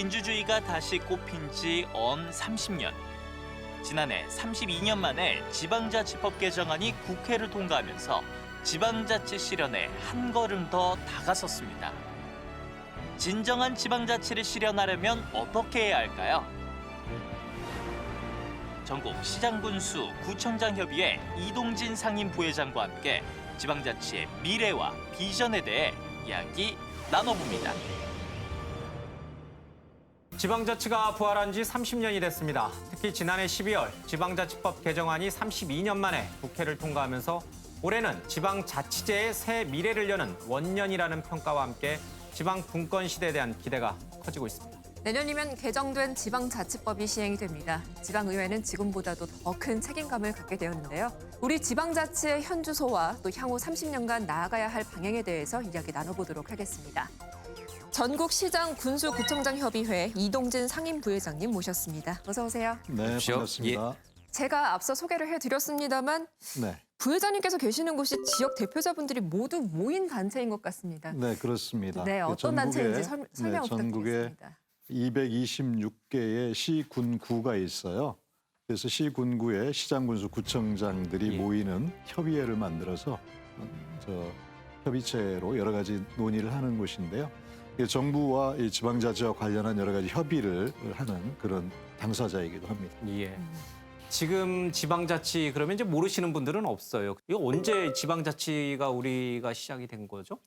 민주주의가 다시 꽃핀 지 언 30년. 지난해 32년 만에 지방자치법 개정안이 국회를 통과하면서 지방자치 실현에 한 걸음 더 다가섰습니다. 진정한 지방자치를 실현하려면 어떻게 해야 할까요? 전국 시장군수 구청장 협의회 이동진 상임 부회장과 함께 지방자치의 미래와 비전에 대해 이야기 나눠봅니다. 지방자치가 부활한 지 30년이 됐습니다. 특히 지난해 12월 지방자치법 개정안이 32년 만에 국회를 통과하면서 올해는 지방자치제의 새 미래를 여는 원년이라는 평가와 함께 지방 분권 시대에 대한 기대가 커지고 있습니다. 내년이면 개정된 지방자치법이 시행이 됩니다. 지방의회는 지금보다도 더 큰 책임감을 갖게 되었는데요. 우리 지방자치의 현주소와 또 향후 30년간 나아가야 할 방향에 대해서 이야기 나눠보도록 하겠습니다. 전국시장군수구청장협의회 이동진 상임부회장님 모셨습니다. 어서 오세요. 네, 반갑습니다. 제가 앞서 소개를 해드렸습니다만 네, 부회장님께서 계시는 곳이 지역 대표자분들이 모두 모인 단체인 것 같습니다. 네 그렇습니다. 네, 어떤 단체인지 설명 전국에 부탁드리겠습니다. 226개의 시군구가 있어요. 그래서 시군구의 시장군수 구청장들이 모이는 협의회를 만들어서 협의체로 여러 가지 논의를 하는 곳인데요. 정부와 이 지방자치와 관련한 여러 가지 협의를 하는 그런 당사자이기도 합니다. 예. 지금 지방자치 그러면 이제 모르시는 분들은 없어요. 이거 언제 지방자치가 우리가 시작이 된 거죠?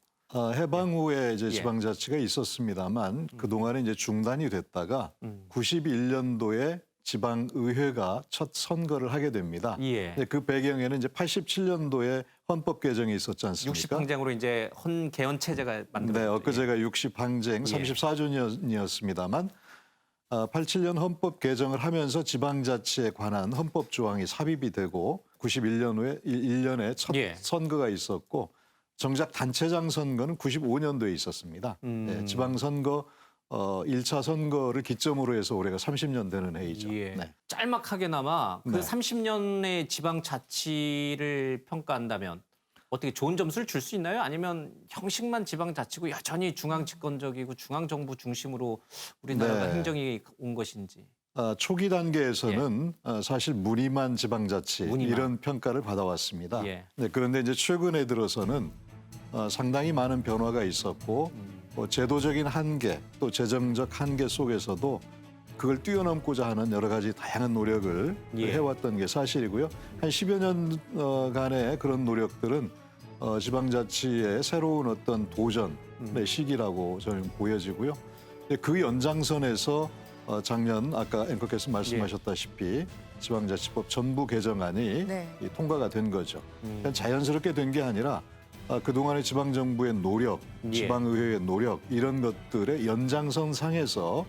해방 후에 이제 지방자치가 있었습니다만 그동안에 이제 중단이 됐다가 91년도에 지방의회가 첫 선거를 하게 됩니다. 예. 그 배경에는 이제 87년도에 헌법 개정이 있었지 않습니까? 60항쟁으로 이제 헌 개헌 체제가 만들어졌죠. 네, 엊그제가 60항쟁 34주년이었습니다만 87년 헌법 개정을 하면서 지방자치에 관한 헌법 조항이 삽입이 되고 91년 후에 1년에 첫 선거가 있었고 정작 단체장 선거는 95년도에 있었습니다. 네, 지방선거 1차 선거를 기점으로 해서 올해가 30년 되는 해이죠. 예. 네. 짤막하게나마 그 네. 30년의 지방자치를 평가한다면 어떻게 좋은 점수를 줄 수 있나요? 아니면 형식만 지방자치고 여전히 중앙집권적이고 중앙정부 중심으로 우리나라가 네. 행정이 온 것인지. 초기 단계에서는 사실 무늬만 지방자치 이런 평가를 받아왔습니다. 예. 네, 그런데 이제 최근에 들어서는 상당히 많은 변화가 있었고 제도적인 한계 또 재정적 한계 속에서도 그걸 뛰어넘고자 하는 여러 가지 다양한 노력을 해왔던 게 사실이고요. 한 10여 년간의 그런 노력들은 지방자치의 새로운 어떤 도전의 시기라고 저는 보여지고요. 그 연장선에서 작년 아까 앵커께서 말씀하셨다시피 지방자치법 전부 개정안이 통과가 된 거죠. 그냥 자연스럽게 된 게 아니라 그동안의 지방정부의 노력, 지방의회의 노력 이런 것들의 연장선 상에서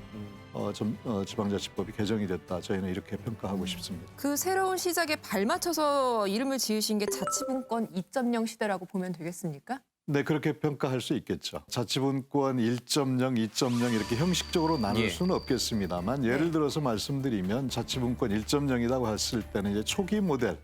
지방자치법이 개정이 됐다. 저희는 이렇게 평가하고 싶습니다. 그 새로운 시작에 발맞춰서 이름을 지으신 게 자치분권 2.0 시대라고 보면 되겠습니까? 네, 그렇게 평가할 수 있겠죠. 자치분권 1.0, 2.0 이렇게 형식적으로 나눌 수는 없겠습니다만 예를 들어서 말씀드리면 자치분권 1.0이라고 했을 때는 이제 초기 모델,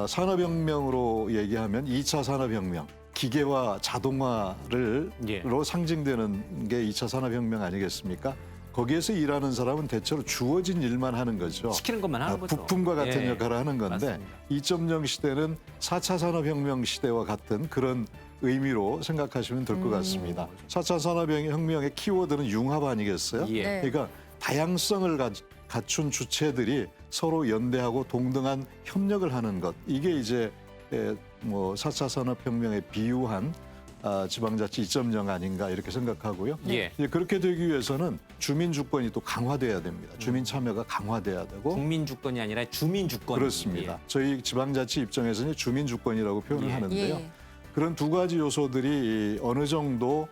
산업혁명으로 얘기하면 2차 산업혁명, 기계화, 자동화로 상징되는 게 2차 산업혁명 아니겠습니까? 거기에서 일하는 사람은 대체로 주어진 일만 하는 거죠. 시키는 것만 하는 거죠. 부품과 같은 역할을 하는 건데 맞습니다. 2.0 시대는 4차 산업혁명 시대와 같은 그런 의미로 생각하시면 될 것 같습니다. 4차 산업혁명의 키워드는 융합 아니겠어요? 그러니까 다양성을 갖춘 주체들이 서로 연대하고 동등한 협력을 하는 것. 이게 이제 4차 산업혁명에 비유한 지방자치 2.0 아닌가 이렇게 생각하고요. 그렇게 되기 위해서는 주민 주권이 또 강화돼야 됩니다. 주민 참여가 강화돼야 되고 국민 주권이 아니라 주민 주권. 그렇습니다. 저희 지방자치 입장에서는 주민 주권이라고 표현을 하는데요. 그런 두 가지 요소들이 어느 정도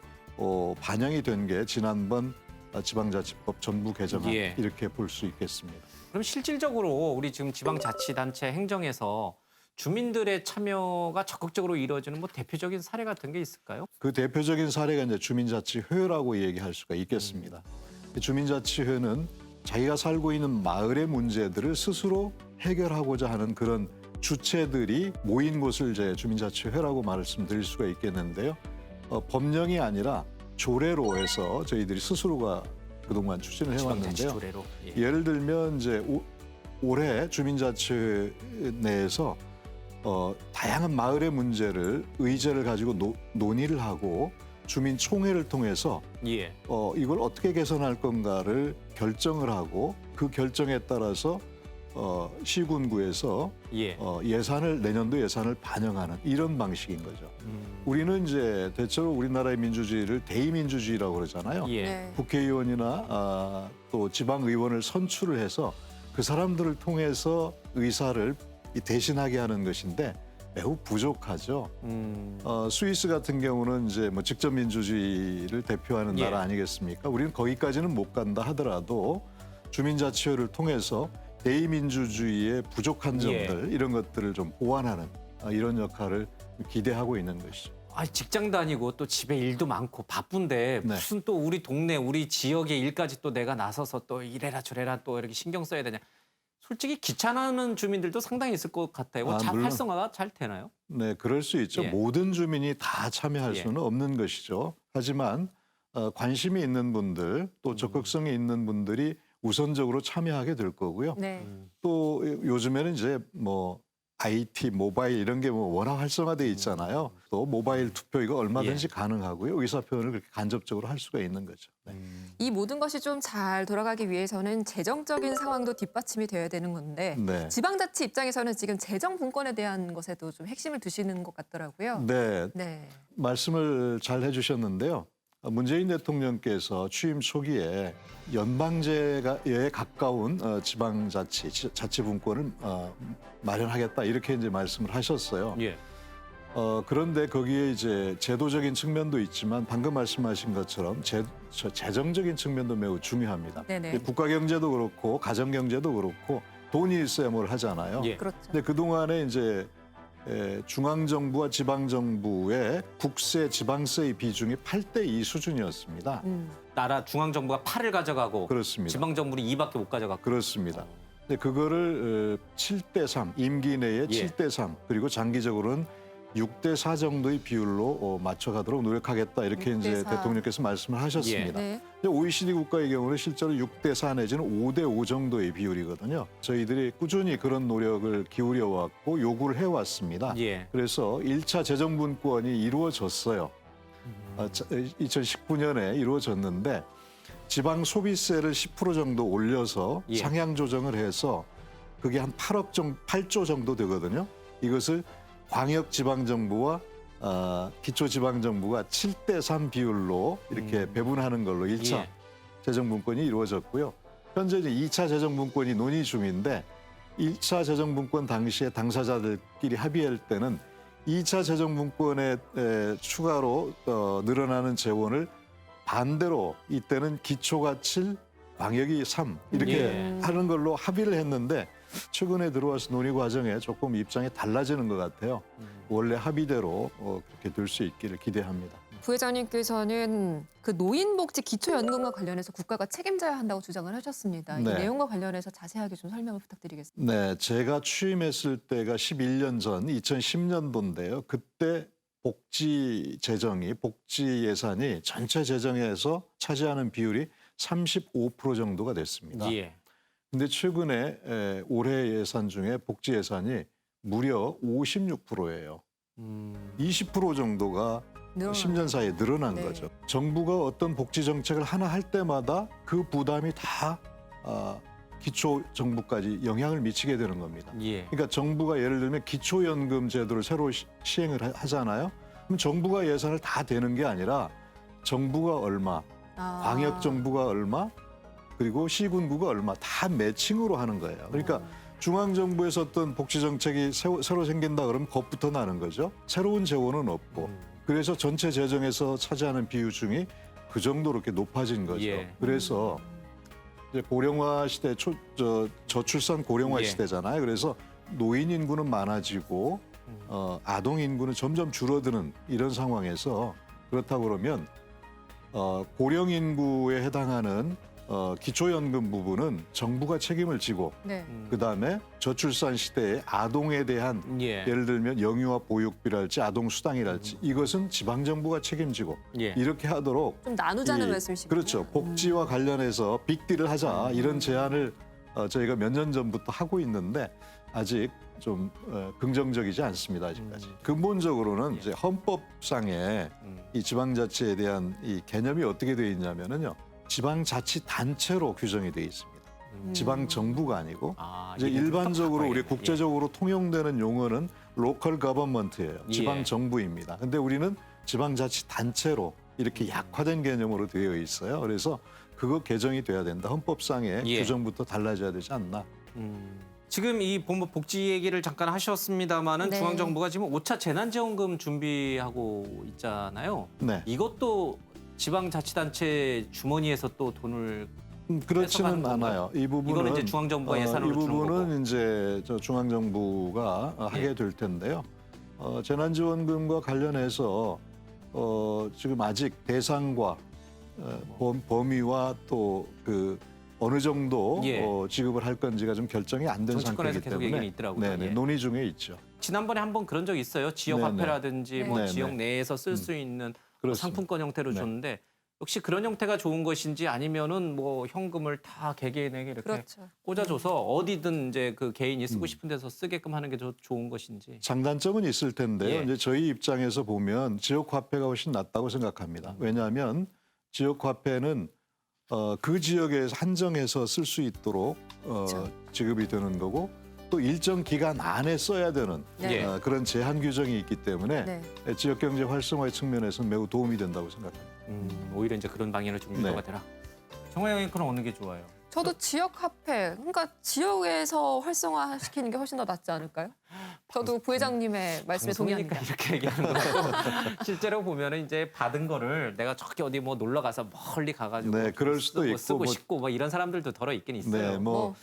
반영이 된 게 지난번 지방자치법 전부 개정안 이렇게 볼 수 있겠습니다. 그럼 실질적으로 우리 지금 지방자치단체 행정에서 주민들의 참여가 적극적으로 이루어지는 뭐 대표적인 사례 같은 게 있을까요? 그 대표적인 사례가 이제 주민자치회라고 얘기할 수가 있겠습니다. 주민자치회는 자기가 살고 있는 마을의 문제들을 스스로 해결하고자 하는 그런 주체들이 모인 곳을 이제 주민자치회라고 말씀드릴 수가 있겠는데요. 법령이 아니라 조례로 해서 저희들이 스스로가 그동안 추진을 해왔는데요. 지방자치조례로. 예. 예를 들면 이제 올해 주민자치 내에서 다양한 마을의 문제를 의제를 가지고 논의를 하고 주민총회를 통해서 예. 이걸 어떻게 개선할 건가를 결정을 하고 그 결정에 따라서 시군구에서 예. 예산을 내년도 예산을 반영하는 이런 방식인 거죠. 우리는 이제 대체로 우리나라의 민주주의를 대의민주주의라고 그러잖아요. 예. 네. 국회의원이나 또 지방의원을 선출을 해서 그 사람들을 통해서 의사를 대신하게 하는 것인데 매우 부족하죠. 스위스 같은 경우는 이제 뭐 직접 민주주의를 대표하는 예. 나라 아니겠습니까? 우리는 거기까지는 못 간다 하더라도 주민자치회를 통해서 대의민주주의의 부족한 예. 점들 이런 것들을 좀 보완하는 이런 역할을 기대하고 있는 것이죠. 아, 직장 다니고 또 집에 일도 많고 바쁜데 네. 무슨 또 우리 동네 우리 지역의 일까지 또 내가 나서서 또 이래라 저래라 또 이렇게 신경 써야 되냐. 솔직히 귀찮아하는 주민들도 상당히 있을 것 같아요. 잘 물론. 활성화가 잘 되나요? 네, 그럴 수 있죠. 예. 모든 주민이 다 참여할 예. 수는 없는 것이죠. 하지만 관심이 있는 분들 또 적극성이 있는 분들이 우선적으로 참여하게 될 거고요. 네. 또 요즘에는 이제 뭐 IT, 모바일 이런 게 뭐 워낙 활성화돼 있잖아요. 또 모바일 투표 이거 얼마든지 가능하고요. 의사 표현을 그렇게 간접적으로 할 수가 있는 거죠. 네. 이 모든 것이 좀 잘 돌아가기 위해서는 재정적인 상황도 뒷받침이 되어야 되는 건데 네. 지방자치 입장에서는 지금 재정 분권에 대한 것에도 좀 핵심을 두시는 것 같더라고요. 네, 네. 말씀을 잘 해주셨는데요. 문재인 대통령께서 취임 초기에 연방제에 가까운 지방자치, 자치분권을 마련하겠다 이렇게 이제 말씀을 하셨어요. 예. 그런데 거기에 이제 제도적인 측면도 있지만 방금 말씀하신 것처럼 재정적인 측면도 매우 중요합니다. 네네. 국가 경제도 그렇고 가정 경제도 그렇고 돈이 있어야 뭘 하잖아요. 예. 그렇죠. 근데 그 동안에 이제 중앙 정부와 지방 정부의 국세, 지방세의 비중이 8대2 수준이었습니다. 나라 중앙 정부가 8을 가져가고 그렇습니다. 지방 정부는 2밖에 못 가져갔고. 그렇습니다. 근데 그거를 7대3 임기 내에 예. 7대3 그리고 장기적으로는 6대4 정도의 비율로 맞춰가도록 노력하겠다 이렇게 이제 6대4. 대통령께서 말씀을 하셨습니다. 네. 근데 OECD 국가의 경우는 실제로 6대4 내지는 5대5 정도의 비율이거든요. 저희들이 꾸준히 그런 노력을 기울여 왔고 요구를 해왔습니다. 예. 그래서 1차 재정분권이 이루어졌어요. 2019년에 이루어졌는데 지방 소비세를 10% 정도 올려서 예. 상향 조정을 해서 그게 한 8조 정도 되거든요. 이것을 광역지방정부와 기초지방정부가 7대3 비율로 이렇게 배분하는 걸로 1차 예. 재정분권이 이루어졌고요. 현재 이제 2차 재정분권이 논의 중인데 1차 재정분권 당시에 당사자들끼리 합의할 때는 2차 재정분권에 추가로 늘어나는 재원을 반대로 이때는 기초가 7, 광역이 3 이렇게 예. 하는 걸로 합의를 했는데 최근에 들어와서 논의 과정에 조금 입장이 달라지는 것 같아요. 원래 합의대로 그렇게 될 수 있기를 기대합니다. 부회장님께서는 그 노인복지 기초연금과 관련해서 국가가 책임져야 한다고 주장을 하셨습니다. 이 네. 내용과 관련해서 자세하게 좀 설명을 부탁드리겠습니다. 네, 제가 취임했을 때가 11년 전 2010년도인데요. 그때 복지 예산이 전체 재정에서 차지하는 비율이 35% 정도가 됐습니다. 예. 근데 최근에 올해 예산 중에 복지 예산이 무려 56%예요. 20% 정도가 늘어나는 10년 사이에 늘어난 네. 거죠. 정부가 어떤 복지 정책을 하나 할 때마다 그 부담이 다 기초 정부까지 영향을 미치게 되는 겁니다. 예. 그러니까 정부가 예를 들면 기초연금 제도를 새로 시행을 하잖아요. 그럼 정부가 예산을 다 대는 게 아니라 정부가 얼마, 광역 정부가 얼마, 그리고 시군구가 얼마 다 매칭으로 하는 거예요. 그러니까 중앙 정부에서 어떤 복지 정책이 새로 생긴다 그러면 겁부터 나는 거죠. 새로운 재원은 없고. 그래서 전체 재정에서 차지하는 비중이 그 정도로 이렇게 높아진 거죠. 예. 그래서 이제 고령화 시대 저출산 고령화 예. 시대잖아요. 그래서 노인 인구는 많아지고 아동 인구는 점점 줄어드는 이런 상황에서 그렇다고 그러면 고령 인구에 해당하는 기초연금 부분은 정부가 책임을 지고 네. 그다음에 저출산 시대에 아동에 대한 예. 예를 들면 영유아 보육비랄지 아동 수당이랄지 이것은 지방 정부가 책임지고 예. 이렇게 하도록 좀 나누자는 이- 말씀이시군요. 그렇죠. 복지와 관련해서 빅딜을 하자 이런 제안을 저희가 몇 년 전부터 하고 있는데 아직 좀 긍정적이지 않습니다. 아직까지. 근본적으로는 이제 헌법상에 이 지방자치에 대한 이 개념이 어떻게 되어 있냐면은요. 지방자치단체로 규정이 되어 있습니다. 지방정부가 아니고 아, 이제 이게 좀 일반적으로 똑똑하게. 우리 국제적으로 통용되는 용어는 로컬 거버먼트예요. 예. 지방정부입니다. 근데 우리는 지방자치단체로 이렇게 약화된 개념으로 되어 있어요. 그래서 그거 개정이 돼야 된다. 헌법상의 예. 규정부터 달라져야 되지 않나. 지금 이 본부 복지 얘기를 잠깐 하셨습니다마는 네. 중앙정부가 지금 5차 재난지원금 준비하고 있잖아요. 네. 이것도 지방자치단체 주머니에서 또 돈을 그렇지는 뺏어가는 건가요? 않아요. 이 부분은 이거는 이제 중앙정부가 예산으로 이 주는 부분은 거고. 이제 저 중앙정부가 하게 예. 될 텐데요. 재난지원금과 관련해서 지금 아직 대상과 범위와 또 그 어느 정도 예. 지급을 할 건지가 좀 결정이 안 된 정치권에서 상태이기 계속 때문에 얘기는 있더라고요. 네네, 예. 논의 중에 있죠. 지난번에 한번 그런 적 있어요. 지역 네네. 화폐라든지 뭐 네네. 지역 내에서 쓸 수 있는 뭐 그렇습니다. 상품권 형태로 네. 줬는데 역시 그런 형태가 좋은 것인지 아니면은 뭐 현금을 다 개개인에게 이렇게 그렇죠. 꽂아줘서 어디든 이제 그 개인이 쓰고 싶은 데서 쓰게끔 하는 게 더 좋은 것인지. 장단점은 있을 텐데요. 예. 이제 저희 입장에서 보면 지역 화폐가 훨씬 낫다고 생각합니다. 왜냐하면 지역 화폐는 그 지역에 한정해서 쓸 수 있도록 그렇죠. 지급이 되는 거고 또 일정 기간 안에 써야 되는 예. 그런 제한 규정이 있기 때문에 네. 지역 경제 활성화의 측면에서는 매우 도움이 된다고 생각합니다. 오히려 이제 그런 방향을 좀 네. 유도가 되라. 정화영이 그럼 어느 게 좋아요? 저도 지역 화폐, 그러니까 지역에서 활성화시키는 게 훨씬 더 낫지 않을까요? 저도 부회장님의 말씀에 동의합니다. 방송이니까 이렇게 얘기하는 거고 실제로 보면은 이제 받은 거를 내가 저기 어디 뭐 놀러 가서 멀리 가가지고 네, 그럴 수도 있고 쓰고 뭐- 싶고 뭐 이런 사람들도 덜어 있긴 있어요. 네, 뭐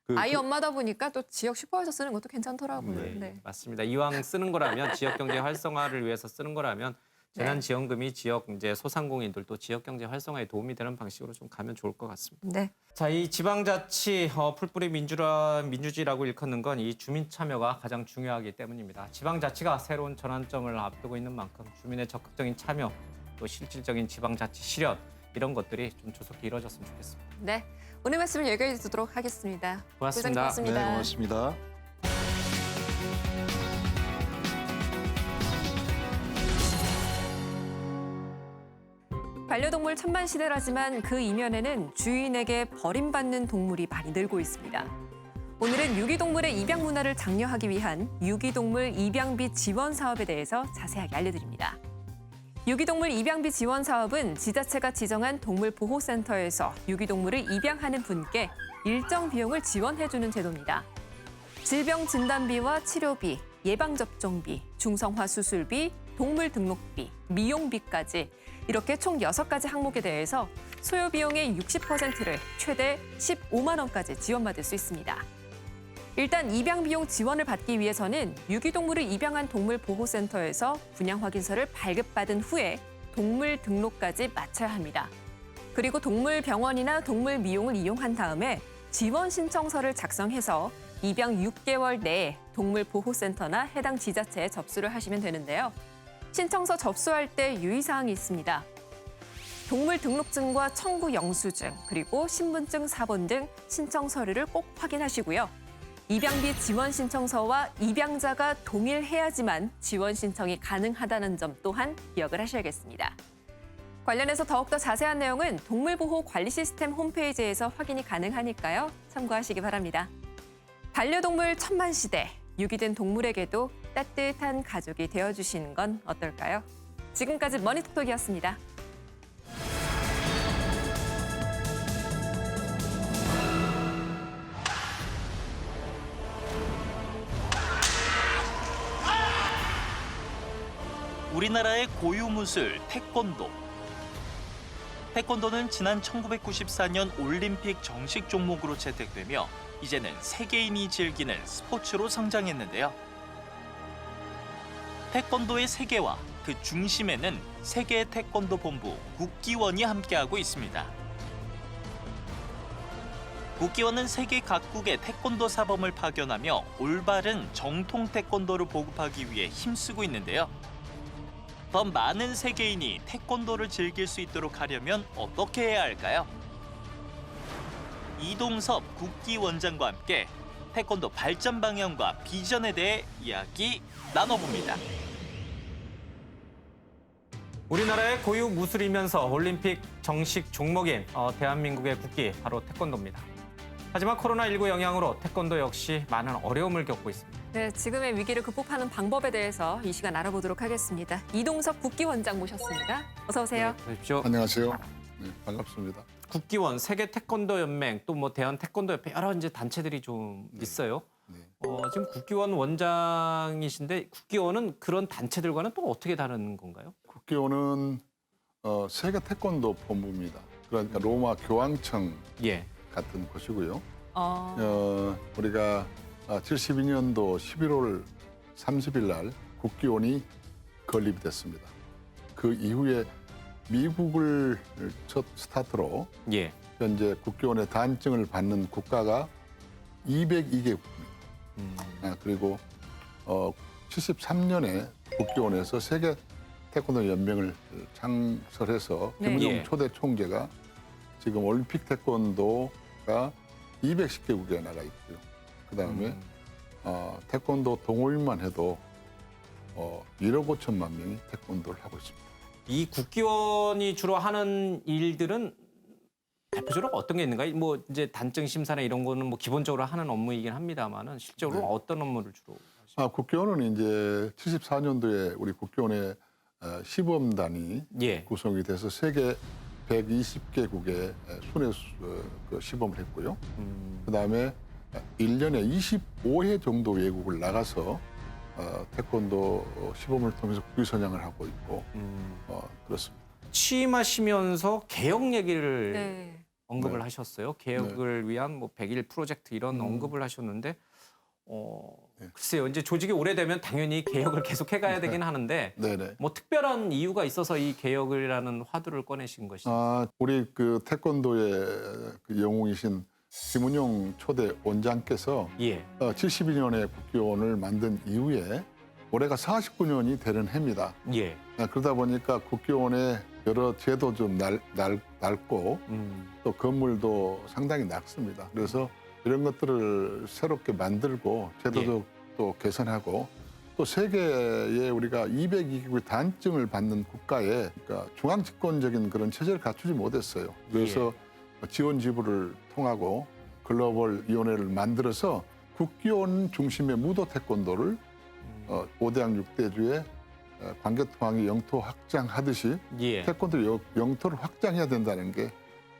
그- 아이 엄마다 보니까 또 지역 슈퍼에서 쓰는 것도 괜찮더라고요. 네. 네. 맞습니다. 이왕 쓰는 거라면 지역 경제 활성화를 위해서 쓰는 거라면 재난지원금이 지역 이제 소상공인들 또 지역 경제 활성화에 도움이 되는 방식으로 좀 가면 좋을 것 같습니다. 네. 자, 이 지방자치 풀뿌리 민주주의라고 일컫는 건 이 주민 참여가 가장 중요하기 때문입니다. 지방자치가 새로운 전환점을 앞두고 있는 만큼 주민의 적극적인 참여 또 실질적인 지방자치 실현 이런 것들이 좀 조속히 이루어졌으면 좋겠습니다. 네. 오늘 말씀을 여기까지 듣도록 하겠습니다. 고맙습니다. 부회장님 네, 고맙습니다. 고맙습니다. 반려동물 천만 시대라지만 그 이면에는 주인에게 버림받는 동물이 많이 늘고 있습니다. 오늘은 유기동물의 입양 문화를 장려하기 위한 유기동물 입양비 지원 사업에 대해서 자세하게 알려드립니다. 유기동물 입양비 지원 사업은 지자체가 지정한 동물보호센터에서 유기동물을 입양하는 분께 일정 비용을 지원해주는 제도입니다. 질병 진단비와 치료비, 예방접종비, 중성화 수술비, 동물 등록비, 미용비까지 이렇게 총 6가지 항목에 대해서 소요 비용의 60%를 최대 15만 원까지 지원받을 수 있습니다. 일단 입양 비용 지원을 받기 위해서는 유기동물을 입양한 동물보호센터에서 분양 확인서를 발급받은 후에 동물 등록까지 마쳐야 합니다. 그리고 동물병원이나 동물미용을 이용한 다음에 지원 신청서를 작성해서 입양 6개월 내에 동물보호센터나 해당 지자체에 접수를 하시면 되는데요. 신청서 접수할 때 유의사항이 있습니다. 동물 등록증과 청구 영수증, 그리고 신분증 4번 등 신청 서류를 꼭 확인하시고요. 입양비 지원 신청서와 입양자가 동일해야지만 지원 신청이 가능하다는 점 또한 기억을 하셔야겠습니다. 관련해서 더욱더 자세한 내용은 동물보호 관리 시스템 홈페이지에서 확인이 가능하니까요. 참고하시기 바랍니다. 반려동물 천만 시대, 유기된 동물에게도 따뜻한 가족이 되어주시는 건 어떨까요? 지금까지 머니톡톡이었습니다. 우리나라의 고유 무술 태권도. 태권도는 지난 1994년 올림픽 정식 종목으로 채택되며 이제는 세계인이 즐기는 스포츠로 성장했는데요. 태권도의 세계화, 그 중심에는 세계 태권도 본부 국기원이 함께하고 있습니다. 국기원은 세계 각국의 태권도 사범을 파견하며 올바른 정통 태권도를 보급하기 위해 힘쓰고 있는데요. 더 많은 세계인이 태권도를 즐길 수 있도록 하려면 어떻게 해야 할까요? 이동섭 국기원장과 함께 태권도 발전 방향과 비전에 대해 이야기 나눠봅니다. 우리나라의 고유 무술이면서 올림픽 정식 종목인 대한민국의 국기 바로 태권도입니다. 하지만 코로나19 영향으로 태권도 역시 많은 어려움을 겪고 있습니다. 네, 지금의 위기를 극복하는 방법에 대해서 이 시간 알아보도록 하겠습니다. 이동섭 국기원장 모셨습니다. 어서 오세요. 보십시오. 안녕하세요. 네, 반갑습니다. 국기원, 세계 태권도 연맹, 또 뭐 대한 태권도 협회 여러 이제 단체들이 좀 있어요. 네. 지금 국기원 원장이신데 국기원은 그런 단체들과는 또 어떻게 다른 건가요? 국기원은 세계 태권도 본부입니다. 그러니까 로마 교황청 예. 같은 곳이고요. 어, 우리가 72년도 11월 30일 날 국기원이 건립이 됐습니다. 그 이후에 미국을 첫 스타트로 예. 현재 국기원의 단증을 받는 국가가 202개국입니다. 그리고 73년에 국기원에서 세계 태권도 연맹을 창설해서 네. 김은종 예. 초대 초대 총재가 지금 올림픽 태권도가 210개국에 나가 있고요. 그다음에 태권도 동호인만 해도 1억 5천만 명이 태권도를 하고 있습니다. 이 국기원이 주로 하는 일들은 대표적으로 어떤 게 있는가요? 뭐 이제 단증 심사나 이런 거는 뭐 기본적으로 하는 업무이긴 합니다만은 실제로 네. 어떤 업무를 주로 하시나요? 국기원은 이제 74년도에 우리 국기원의 시범단이 예. 구성이 돼서 세계 120개국에 순회 시범을 했고요. 그다음에 1년에 25회 정도 외국을 나가서 태권도 시범을 통해서 국기 선양을 하고 있고 그렇습니다. 취임하시면서 개혁 얘기를 네. 언급을 네. 하셨어요. 개혁을 위한 뭐 100일 프로젝트 이런 언급을 하셨는데 네. 글쎄요. 이제 조직이 오래되면 당연히 개혁을 계속 해가야 되긴 하는데 네네. 뭐 특별한 이유가 있어서 이 개혁이라는 화두를 꺼내신 것이죠. 우리 그 태권도의 그 영웅이신 김은용 초대 원장께서 예. 72년에 국기원을 만든 이후에 올해가 49년이 되는 해입니다. 예. 그러다 보니까 국기원의 여러 제도 좀 낡고 또 건물도 상당히 낡습니다. 그래서 이런 것들을 새롭게 만들고 제도도 또 개선하고 또 세계에 우리가 202개국의 단증을 받는 국가에 그러니까 중앙 집권적인 그런 체제를 갖추지 못했어요. 그래서 지원 지부를 통하고 글로벌 위원회를 만들어서 국기원 중심의 무도 태권도를 5대양 6대주의 관계통합의 영토 확장하듯이 예. 태권도 영토를 확장해야 된다는 게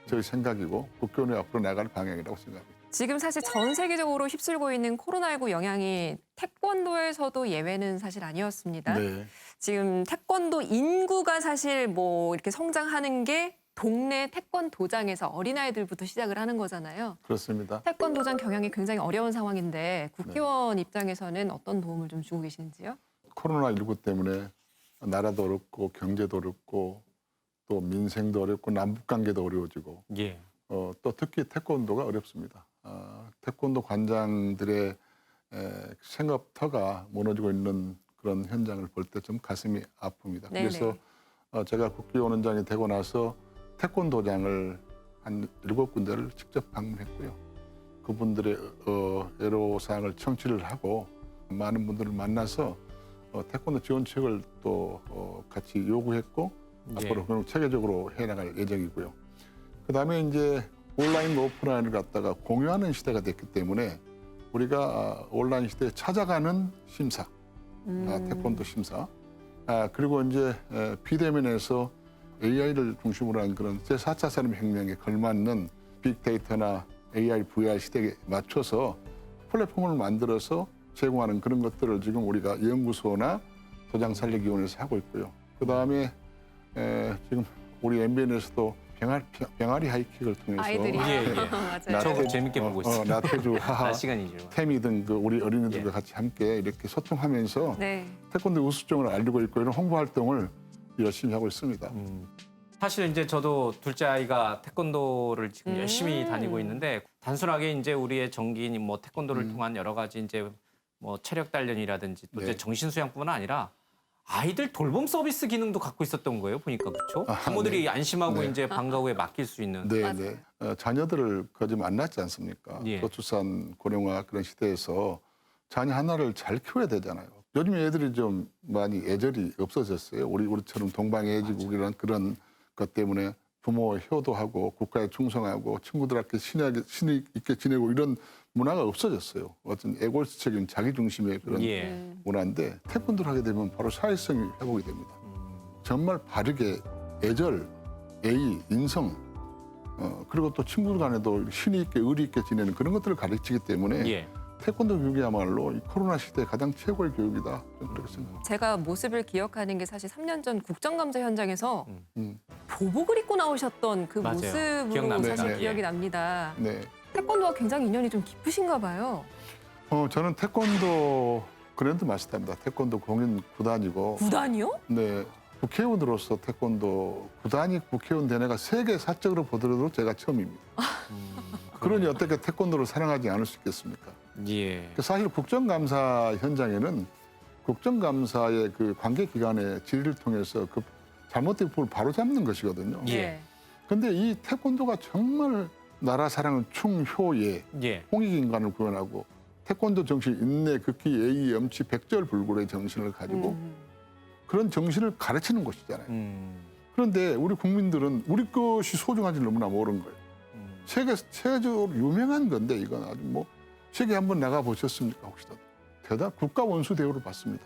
저희 생각이고 국기원의 앞으로 나갈 방향이라고 생각합니다. 지금 사실 전 세계적으로 휩쓸고 있는 코로나19 영향이 태권도에서도 예외는 사실 아니었습니다. 네. 지금 태권도 인구가 사실 뭐 이렇게 성장하는 게 동네 태권도장에서 어린아이들부터 시작을 하는 거잖아요. 그렇습니다. 태권도장 경영이 굉장히 어려운 상황인데 국기원 입장에서는 어떤 도움을 좀 주고 계시는지요? 코로나19 때문에 나라도 어렵고 경제도 어렵고 또 민생도 어렵고 남북관계도 어려워지고 예. 또 특히 태권도가 어렵습니다. 태권도 관장들의 생업터가 무너지고 있는 그런 현장을 볼 때 좀 가슴이 아픕니다. 네네. 그래서 제가 국기원 원장이 되고 나서 태권도장을 한 7군데를 직접 방문했고요. 그분들의 애로사항을 청취를 하고 많은 분들을 만나서 태권도 지원책을 또 같이 요구했고 예. 앞으로 그럼 체계적으로 해나갈 예정이고요. 그다음에 이제 온라인, 오프라인을 갖다가 공유하는 시대가 됐기 때문에 우리가 온라인 시대에 찾아가는 심사, 태권도 심사, 그리고 이제 비대면에서 AI를 중심으로 한 그런 제4차 산업혁명에 걸맞는 빅데이터나 AI, VR 시대에 맞춰서 플랫폼을 만들어서 제공하는 그런 것들을 지금 우리가 연구소나 도장살리기원에서 하고 있고요. 그다음에 지금 우리 MBN에서도 병아리 하이킥을 통해서 아이들이 예, 예. 맞아요. 저도 재밌게 보고 있습니다. 나태주, 하하, 낮 시간이죠. 태미 등 그 우리 어린이들과 예. 같이 함께 이렇게 소통하면서 네. 태권도 우수점을 알리고 있고 이런 홍보 활동을 열심히 하고 있습니다. 사실 이제 저도 둘째 아이가 태권도를 지금 열심히 음. 다니고 있는데 단순하게 이제 우리의 정기인 뭐 태권도를 통한 여러 가지 이제 뭐 체력 단련이라든지 또 네. 이제 정신 수양뿐만 아니라 아이들 돌봄 서비스 기능도 갖고 있었던 거예요. 보니까 그렇죠? 아, 부모들이 네. 안심하고 네. 이제 방과 후에 맡길 수 있는. 네, 맞아요. 네. 자녀들을 거의 만났지 않습니까? 예. 저출산 고령화 그런 시대에서 자녀 하나를 잘 키워야 되잖아요. 요즘 애들이 좀 많이 애절이 없어졌어요. 우리처럼 동방애지고 이런 그런 것 때문에 부모 효도하고 국가에 충성하고 친구들한테 신의 있게 지내고 이런 문화가 없어졌어요. 어떤 에고이스트적인 자기중심의 그런 예. 문화인데 태권도를 하게 되면 바로 사회성이 회복이 됩니다. 정말 바르게 애절, 예의, 인성 그리고 또 친구들 간에도 신의 있게 의리 있게 지내는 그런 것들을 가르치기 때문에 예. 태권도 교육이야말로 이 코로나 시대에 가장 최고의 교육이다. 저는 그렇게 생각합니다. 제가 모습을 기억하는 게 사실 3년 전 국정감사 현장에서 음. 교복을 입고 나오셨던 그 맞아요. 모습으로 기억납니다. 사실 네. 기억이 납니다. 네. 태권도와 굉장히 인연이 좀 깊으신가 봐요. 저는 태권도 그랜드 마스터입니다. 태권도 공인 구단이고 구단이요? 네. 국회의원으로서 태권도 구단이 국회의원 대회가 세계 사적으로 보더라도 제가 처음입니다. 그러니 어떻게 태권도를 사랑하지 않을 수 있겠습니까? 예. 사실 국정감사 현장에는 국정감사의 그 관계기관의 질의를 통해서 그 잘못된 부분을 바로잡는 것이거든요. 예. 근데 이 태권도가 정말 나라 사랑은 충효예, 예. 홍익인간을 구현하고 태권도 정신, 인내, 극기, 예의, 염치, 백절불굴의 정신을 가지고 그런 정신을 가르치는 곳이잖아요. 그런데 우리 국민들은 우리 것이 소중한지 너무나 모르는 거예요. 세계적으로 유명한 건데 이건 아주 뭐 세계 한번 나가 보셨습니까 혹시라도? 대단 국가 원수 대우를 받습니다.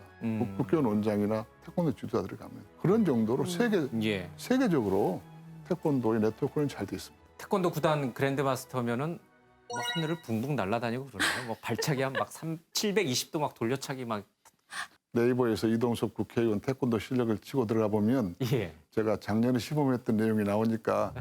국회의원 원장이나 태권도 지도자들이 가면 그런 정도로 예. 세계적으로 태권도의 네트워크는 잘 돼 있습니다. 태권도 구단 그랜드 마스터면은 뭐 하늘을 붕붕 날아다니고 그러네요. 뭐 발차기 한 막 720도 막 돌려차기 막. 네이버에서 이동석 국회의원 태권도 실력을 치고 들어가 보면 예. 제가 작년에 시범했던 내용이 나오니까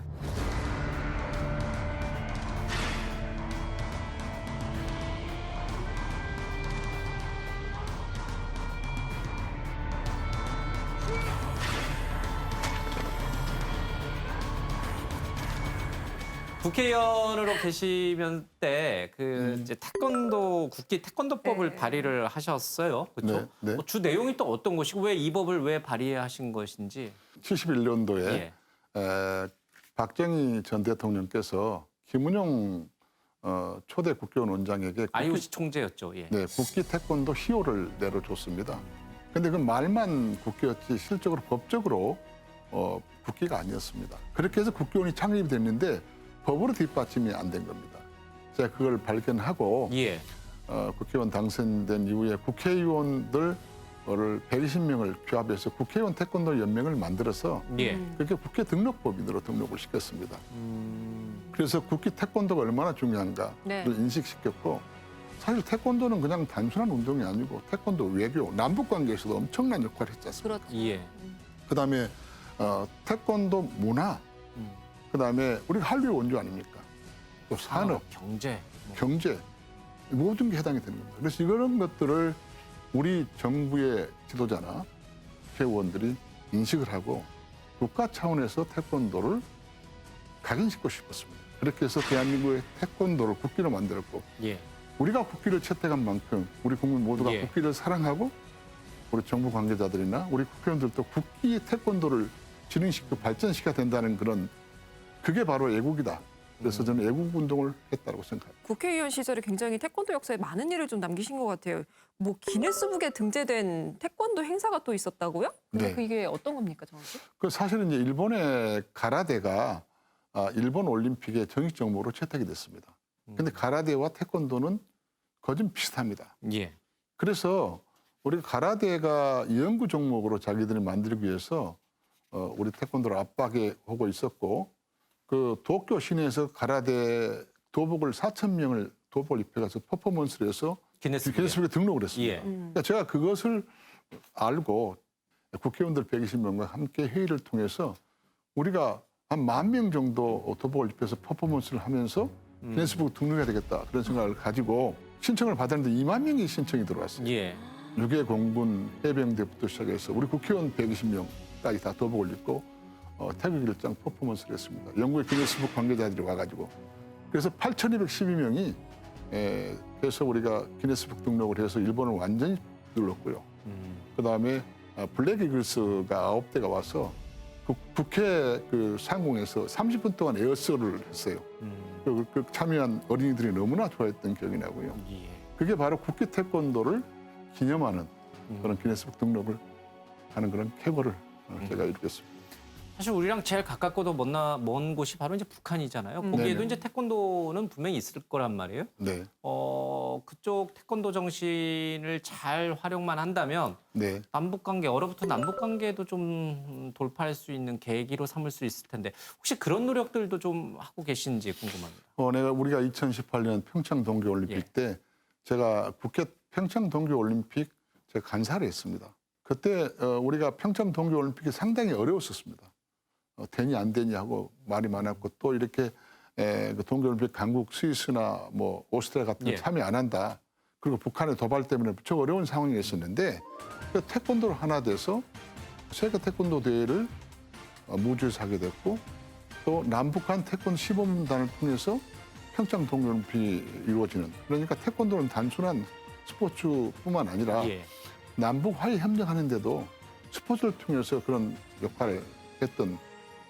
국회의원으로 계시면 때 그 이제 태권도 국기 태권도법을 네. 발의를 하셨어요. 그렇죠? 네, 네. 주 내용이 또 어떤 것이고 왜 이 법을 왜 발의하신 것인지. 71년도에 예. 박정희 전 대통령께서 김은용 초대 국회의원 원장에게 IOC 총재였죠. 예. 네, 국기 태권도 희호를 내려줬습니다. 근데 그 말만 국기였지 실적으로 법적으로 국기가 아니었습니다. 그렇게 해서 국회의원이 창립이 됐는데 법으로 뒷받침이 안 된 겁니다. 제가 그걸 발견하고 예. 국회의원 당선된 이후에 국회의원들을 120명을 규합해서 국회의원 태권도 연맹을 만들어서 예. 그렇게 국회 등록법인으로 등록을 시켰습니다. 그래서 국기 태권도가 얼마나 중요한가를 네. 인식시켰고 사실 태권도는 그냥 단순한 운동이 아니고 태권도 외교, 남북 관계에서도 엄청난 역할을 했지 않습니까? 그렇죠. 예. 그다음에 태권도 문화, 그다음에 우리가 한류의 원조 아닙니까? 또 산업, 경제. 경제 모든 게 해당이 되는 겁니다. 그래서 이런 것들을 우리 정부의 지도자나 회원들이 인식을 하고 국가 차원에서 태권도를 각인시키고 싶었습니다. 그렇게 해서 대한민국의 태권도를 국기로 만들었고 예. 우리가 국기를 채택한 만큼 우리 국민 모두가 예. 국기를 사랑하고 우리 정부 관계자들이나 우리 국회의원들도 국기 태권도를 진흥시키고 발전시켜야 된다는 그런 그게 바로 애국이다. 그래서 저는 애국 운동을 했다고 생각합니다. 국회의원 시절에 굉장히 태권도 역사에 많은 일을 좀 남기신 것 같아요. 뭐 기네스북에 등재된 태권도 행사가 또 있었다고요? 근데 네. 그게 어떤 겁니까, 정확히? 그 사실은 이제 일본의 가라데가 일본 올림픽의 정식 종목으로 채택이 됐습니다. 근데 가라데와 태권도는 거의 좀 비슷합니다. 예. 그래서 우리가 가라데가 연구 종목으로 자기들이 만들기 위해서 우리 태권도를 압박하고 있었고 그 도쿄 시내에서 가라데 도복을 4,000명을 도복을 입혀가서 퍼포먼스를 해서 기네스북에 등록을 했습니다. 예. 그러니까 제가 그것을 알고 국회의원들 120명과 함께 회의를 통해서 우리가 한 10,000명 정도 도복을 입혀서 퍼포먼스를 하면서 기네스북 등록해야 되겠다 그런 생각을 가지고 신청을 받았는데 2만 명이 신청이 들어왔어요. 예. 육해 공군 해병대부터 시작해서 우리 국회의원 120명까지 다 도복을 입고 태극 일장 퍼포먼스를 했습니다. 영국의 기네스북 관계자들이 와가지고 그래서 8,212명이 그래서 우리가 기네스북 등록을 해서 일본을 완전히 눌렀고요. 그다음에 블랙 이글스가 9대가 와서 그 국회 그 상공에서 30분 동안 에어서를 했어요. 그 참여한 어린이들이 너무나 좋아했던 기억이 나고요. 예. 그게 바로 국회 태권도를 기념하는 그런 기네스북 등록을 하는 그런 쾌거를 제가 일으켰습니다. 사실 우리랑 제일 가깝고도 먼 곳이 바로 이제 북한이잖아요. 거기에도 네네. 이제 태권도는 분명히 있을 거란 말이에요. 네, 그쪽 태권도 정신을 잘 활용만 한다면 네. 남북 관계, 얼어붙은 남북 관계도 좀 돌파할 수 있는 계기로 삼을 수 있을 텐데 혹시 그런 노력들도 좀 하고 계신지 궁금합니다. 우리가 2018년 평창 동계올림픽 예. 때 제가 국회 평창 동계올림픽 제가 간사를 했습니다. 그때 우리가 평창 동계올림픽이 상당히 어려웠었습니다. 되니 안 되니 하고 말이 많았고 또 이렇게 그 동계올림픽 강국 스위스나 뭐 오스트리아 같은 거 예. 참여 안 한다. 그리고 북한의 도발 때문에 무척 어려운 상황이었었는데 그 태권도로 하나 돼서 세계 태권도 대회를 무주에서 하게 됐고 또 남북한 태권도 시범단을 통해서 평창 동계올림픽이 이루어지는 그러니까 태권도는 단순한 스포츠뿐만 아니라 예. 남북 화해 협력하는데도 스포츠를 통해서 그런 역할을 했던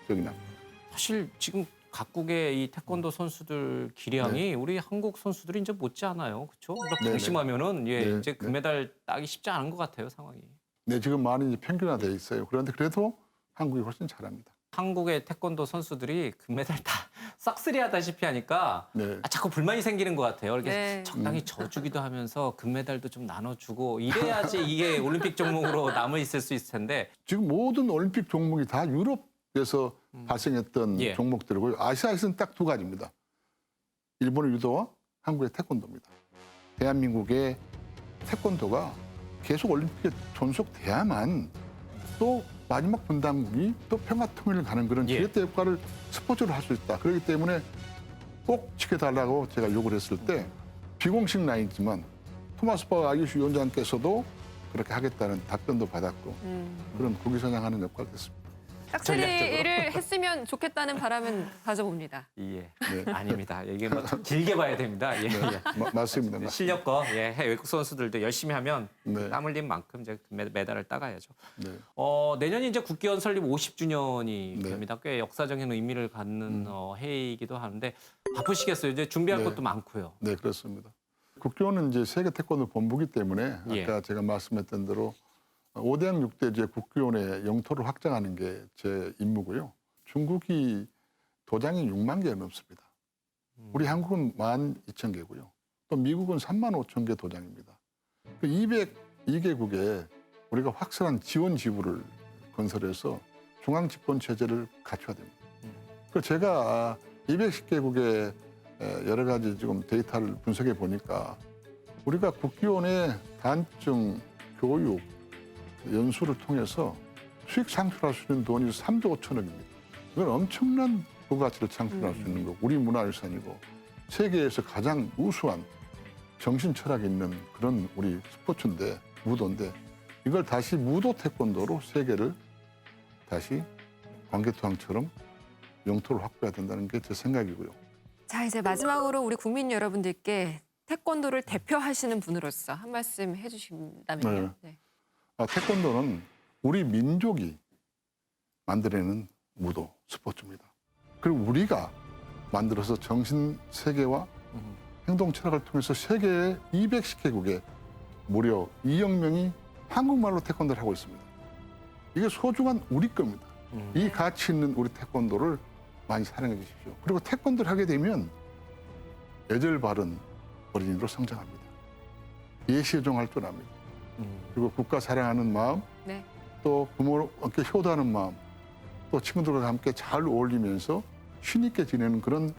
기억이 납니다. 사실 지금 각국의 이 태권도 선수들 기량이 우리 한국 선수들이 이제 못지 않아요. 그렇죠? 그러니까 네네. 방심하면은 네, 이제 네. 금메달 따기 쉽지 않은 것 같아요, 상황이. 네, 지금 많이 이제 평균화돼 있어요. 그런데 그래도 한국이 훨씬 잘합니다. 한국의 태권도 선수들이 금메달 다 싹쓸이 하다시피 하니까 네. 자꾸 불만이 생기는 것 같아요. 이렇게 네. 적당히 져주기도 하면서 금메달도 좀 나눠주고 이래야지 이게 올림픽 종목으로 남아 있을 수 있을 텐데. 지금 모든 올림픽 종목이 다 유럽에서 발생했던 예. 종목들이고요. 아시아에서는 딱 두 가지입니다. 일본의 유도와 한국의 태권도입니다. 대한민국의 태권도가 계속 올림픽에 존속돼야만 또 마지막 분담국이 또 평화통일을 가는 그런 예. 지렛대 역할을 스포츠로 할 수 있다. 그렇기 때문에 꼭 지켜달라고 제가 요구를 했을 때 비공식 라인이지만 토마스 바 IOC 위원장께서도 그렇게 하겠다는 답변도 받았고 그런 국위선양하는 역할을 했습니다. 짝수리를 했으면 좋겠다는 바람은 가져봅니다. 예. 네. 아닙니다. 이게 뭐 좀 길게 봐야 됩니다. 예. 맞습니다. 실력과 외국 선수들도 열심히 하면 네. 땀 흘린 만큼 이제 메달을 따가야죠. 네. 내년이 이제 국기원 설립 50주년이 네. 됩니다. 꽤 역사적인 의미를 갖는 해이기도 하는데 바쁘시겠어요. 이제 준비할 네. 것도 많고요. 네, 그렇습니다. 국교는 이제 세계 태권도 본부기 때문에 아까 예. 제가 말씀했던 대로 5대양 6대제 국교원의 영토를 확장하는 게 제 임무고요. 중국이 도장이 6만 개 넘습니다. 우리 한국은 12,000개고요. 또 미국은 35,000개 도장입니다. 그 202개국에 우리가 확실한 지원 지부를 건설해서 중앙 집권 체제를 갖춰야 됩니다. 그 제가 210개국의 여러 가지 지금 데이터를 분석해 보니까 우리가 국기원의 단증, 교육, 연수를 통해서 수익 창출할 수 있는 돈이 3조 5천억입니다. 이건 엄청난 부가치를 창출할 수 있는 거고 우리 문화유산이고 세계에서 가장 우수한 정신 철학이 있는 그런 우리 스포츠인데 무도인데 이걸 다시 무도 태권도로 세계를 다시 광개토항처럼 영토를 확보해야 된다는 게 제 생각이고요. 자, 이제 마지막으로 우리 국민 여러분들께 태권도를 대표하시는 분으로서 한 말씀 해주신다면요. 네. 태권도는 우리 민족이 만들어내는 무도 스포츠입니다. 그리고 우리가 만들어서 정신 세계와 행동 철학을 통해서 세계 210개국에 무려 2억 명이 한국말로 태권도를 하고 있습니다. 이게 소중한 우리 겁니다. 이 가치 있는 우리 태권도를 많이 사랑해 주십시오. 그리고 태권도를 하게 되면 애절 바른 어린이로 성장합니다. 예시조종할 줄 압니다. 그리고 국가 사랑하는 마음, 네. 또 부모와 함께 효도하는 마음, 또 친구들과 함께 잘 어울리면서 신있게 지내는 그런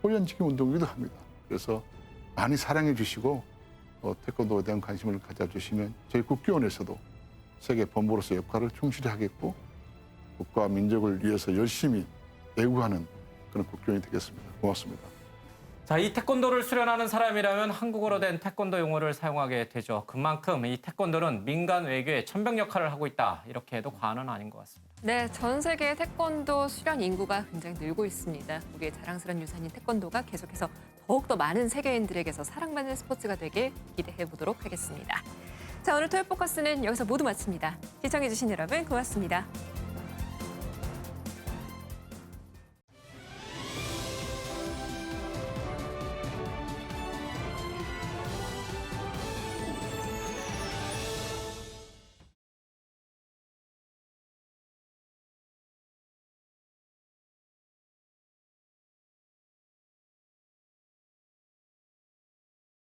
호연지기 운동이기도 합니다. 그래서 많이 사랑해 주시고 태권도에 대한 관심을 가져주시면 저희 국기원에서도 세계 본부로서 역할을 충실히 하겠고 국가와 민족을 위해서 열심히 애구하는 그런 국기원이 되겠습니다. 고맙습니다. 자, 이 태권도를 수련하는 사람이라면 한국어로 된 태권도 용어를 사용하게 되죠. 그만큼 이 태권도는 민간 외교의 천병 역할을 하고 있다. 이렇게 해도 과언은 아닌 것 같습니다. 네, 전 세계 태권도 수련 인구가 굉장히 늘고 있습니다. 우리의 자랑스러운 유산인 태권도가 계속해서 더욱더 많은 세계인들에게서 사랑받는 스포츠가 되길 기대해 보도록 하겠습니다. 자, 오늘 토요포커스는 여기서 모두 마칩니다. 시청해주신 여러분 고맙습니다.